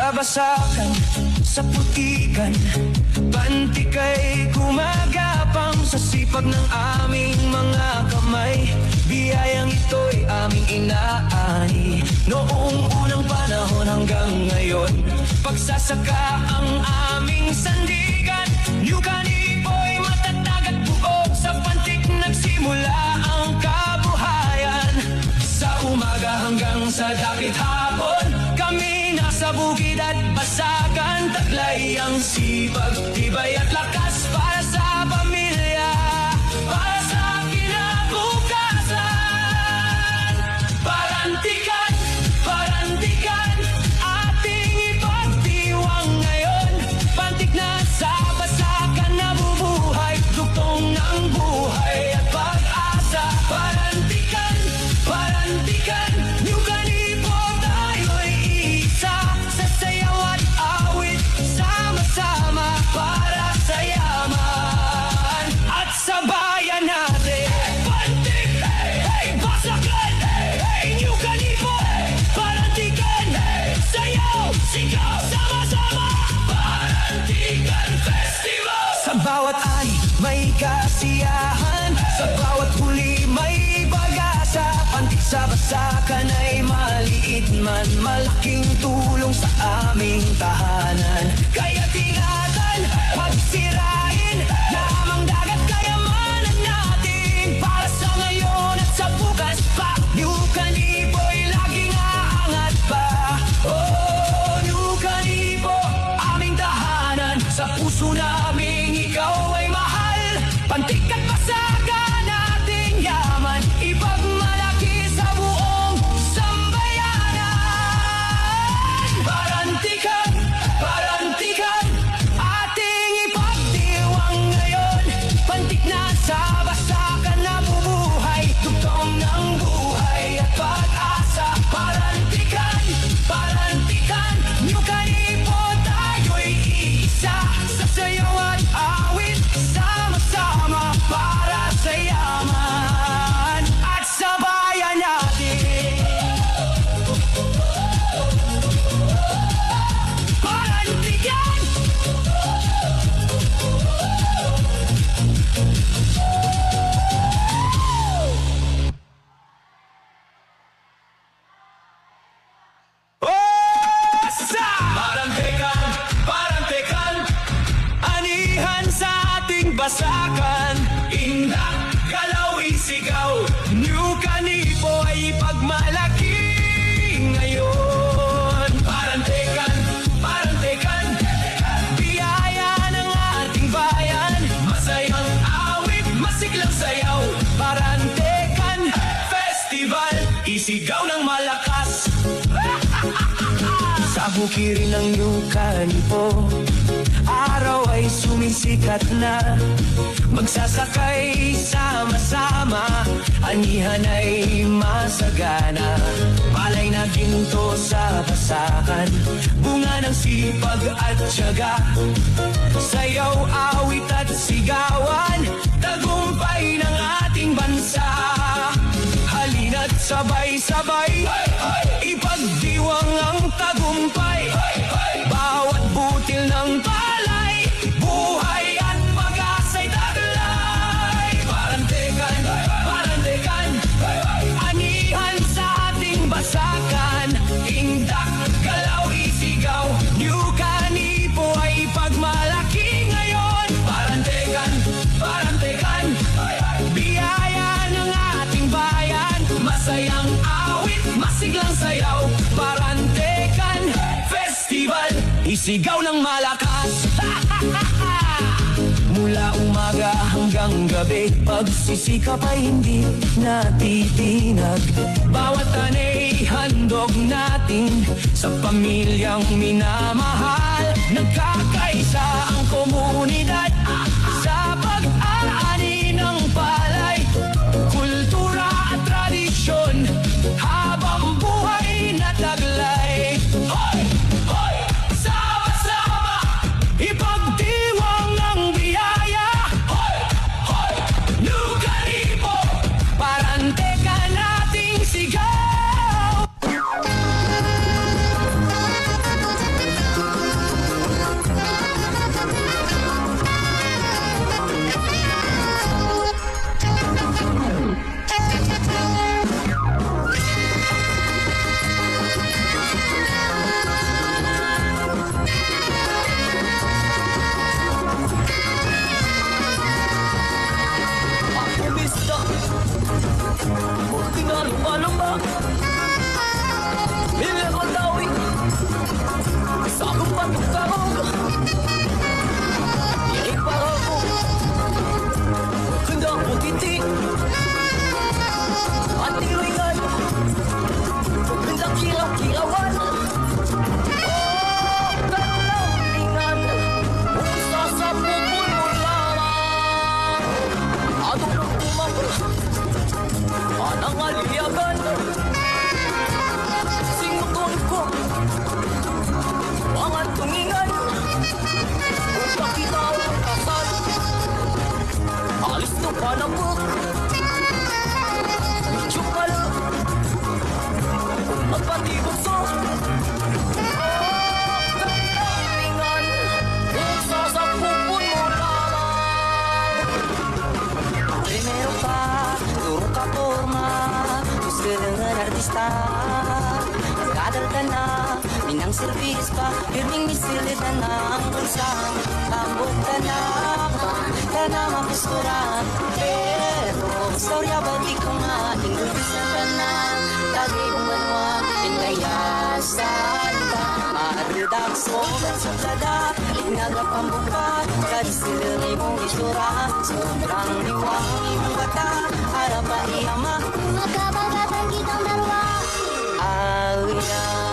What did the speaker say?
sa basakan, sa putikan, pantikay gumagapang sa sipag ng aming mga kamay. Biyayang ito'y aming inaani noong unang panahon hanggang ngayon. Pagsasaka ang aming sandigan, New Canipo'y matatag at buo. Sa pantik nagsimula ang kabuhayan. Sa umaga hanggang sa dakit hapon, kami nasa bukid at basakan. Taglay ang sipag, tibay at lakas para sa pamilya, para sa kinabukasan. Parantikan, parantikan, ating ipagdiwang ngayon. Pantik na sa basakan, nabubuhay, duktong ng buhay at pag-asa. Parantikan, parantikan, New Canipo, tayo'y isa. Sa sayaw at awit, sama-sama para sa yaman at sa bayan natin. Pantik, hey, hey, basakan, hey, hey, New Canipo, hey, parantikan, hey, sayaw, sigaw, sama-sama, Parantikan Festival. Sa bawat ani may kasiyahan, sa bawat huli may pag-asa. Pantik sa basakan ay maliit man, malaking tulong sa aming tahanan. Kaya't ingatan, pagsirain, lamang dagat kayamanan natin. Para sa ngayon at sa bukas pa, New Canipo'y laging aangat pa. Oh, New Canipo, aming tahanan. Sa puso namin ikaw ay mahal. Pantik at basakan nating yaman, ipagmalaki sa buong sambayanan. Parantikan, parantikan, ating ipagdiwang ngayon. Pantik na sa basakan, nabubuhay, dugtong ng buhay at pag-asa. Parantikan, parantikan, New Canipo, tayo'y isa. Sa sayaw at awit, sama-sama para sa yaman at sa bayan natin. Parantikan! Osa! Parantikan, parantikan, anihan sa ating basakan. Indak, galaw, isigaw, New Canipo ay pagmalaki ngayon. Parantikan, parantikan, biyaya ng ating bayan. Masayang awit, masiglang sayaw, Parantikan Festival, isigaw ng malakas. Sa bukirin ng New Canipo, araw ay sumisikat na. Magsasakay sama-sama, anihan ay masagana. Palay na ginto sa basakan, bunga ng sipag at tiyaga. Sayaw, awit at sigawan, tagumpay ng ating bansa. Halina't sabay-sabay, ipagdiwang ang tagumpay. Bawat butil ng palay, buhay at pag-asa'y taglay. Parantikan, parantikan, anihan sa ating basakan. Indak, galaw, isigaw, New Canipo ay pagmalaki ngayon. Parantikan, parantikan, biyaya ng ating bayan. Masayang awit, masiglang sayaw, Parantikan Festival, isigaw ng malakas. Mula umaga hanggang gabi, pagsisikap ay hindi natitinag. Bawat anay handog natin sa pamilyang minamahal. Nagkakaisa ang komunidad sa pag-aani ng palay, kultura at tradisyon, habang buhay na taglay. Hoy! Hoy! Sama-sama, ipagdiwang ng biyaya. Hoy! Hoy! New Canipo, Parantikan nating sigaw. basta Kadalta na, minang service pa Pirming misilid na ang bulsa Tambok ka na, ka na makusura Pero, storya ba di ko nga Ingulisa ka na, tagi bumanwa Pinayasan ka Marudak so, bansukada Nagapambuka, kadisilir mong isura Sobrang liwang imong bata Harap pa iyama Magkabagatan kitang dalawa Awya